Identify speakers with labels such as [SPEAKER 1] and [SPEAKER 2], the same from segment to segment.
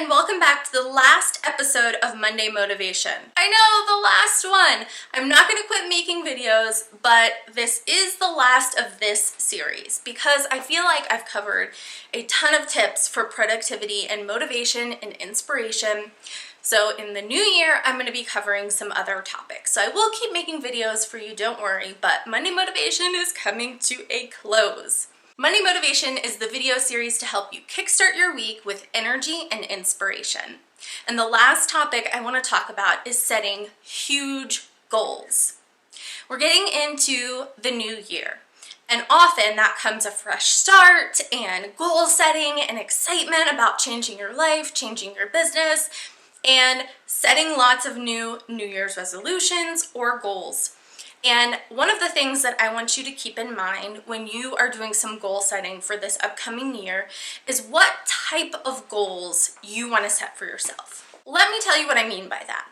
[SPEAKER 1] and welcome back to the last episode of Monday Motivation. I know, the last one. I'm not going to quit making videos, but this is the last of this series because I feel like I've covered a ton of tips for productivity and motivation and inspiration. So in the new year, I'm going to be covering some other topics. So I will keep making videos for you, don't worry, but Monday Motivation is coming to a close. Monday Motivation is the video series to help you kickstart your week with energy and inspiration. And the last topic I want to talk about is setting huge goals. We're getting into the new year, and often that comes a fresh start and goal setting and excitement about changing your life, changing your business, and setting lots of new New Year's resolutions or goals. And one of the things that I want you to keep in mind when you are doing some goal setting for this upcoming year is what type of goals you want to set for yourself. Let me tell you what I mean by that.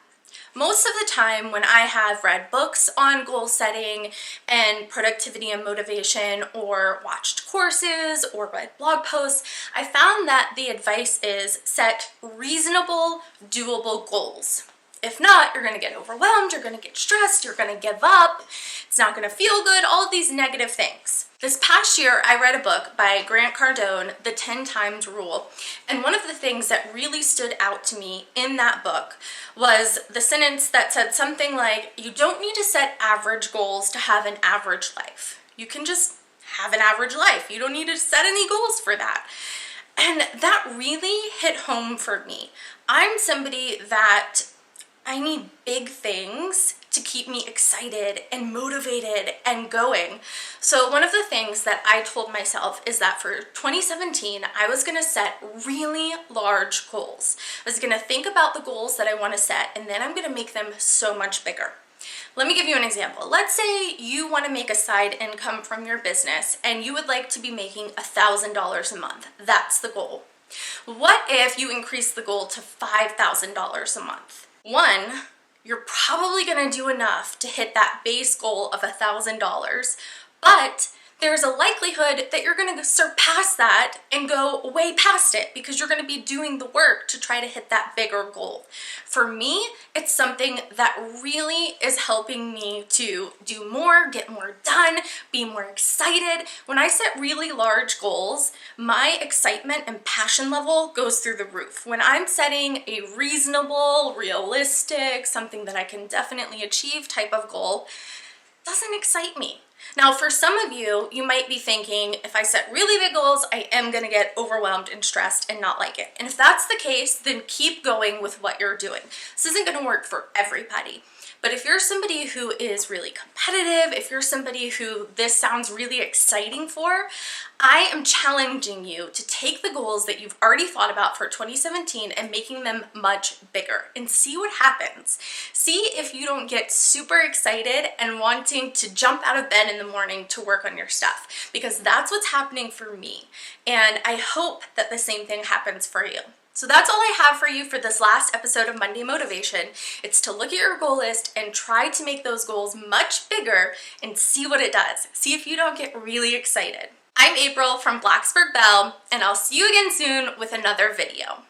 [SPEAKER 1] Most of the time when I have read books on goal setting and productivity and motivation, or watched courses or read blog posts, I found that the advice is set reasonable, doable goals. If not, you're going to get overwhelmed, you're going to get stressed, you're going to give up, it's not going to feel good, all of these negative things. This past year, I read a book by Grant Cardone, The 10 Times Rule, and one of the things that really stood out to me in that book was the sentence that said something like, you don't need to set average goals to have an average life. You can just have an average life. You don't need to set any goals for that. And that really hit home for me. I'm somebody that I need big things to keep me excited and motivated and going. So one of the things that I told myself is that for 2017, I was going to set really large goals. I was going to think about the goals that I want to set, and then I'm going to make them so much bigger. Let me give you an example. Let's say you want to make a side income from your business and you would like to be making $1,000 a month. That's the goal. What if you increase the goal to $5,000 a month? One, you're probably going to do enough to hit that base goal of $1,000, but there's a likelihood that you're going to surpass that and go way past it because you're going to be doing the work to try to hit that bigger goal. For me, it's something that really is helping me to do more, get more done, be more excited. When I set really large goals, my excitement and passion level goes through the roof. When I'm setting a reasonable, realistic, something that I can definitely achieve type of goal, it doesn't excite me. Now, for some of you, you might be thinking, if I set really big goals, I am going to get overwhelmed and stressed and not like it. And if that's the case, then keep going with what you're doing. This isn't going to work for everybody. But if you're somebody who is really competitive, if you're somebody who this sounds really exciting for, I am challenging you to take the goals that you've already thought about for 2017 and making them much bigger and see what happens. See if you don't get super excited and wanting to jump out of bed in the morning to work on your stuff, because that's what's happening for me. And I hope that the same thing happens for you. So that's all I have for you for this last episode of Monday Motivation. It's to look at your goal list and try to make those goals much bigger and see what it does. See if you don't get really excited. I'm April from Blacksburg Bell, and I'll see you again soon with another video.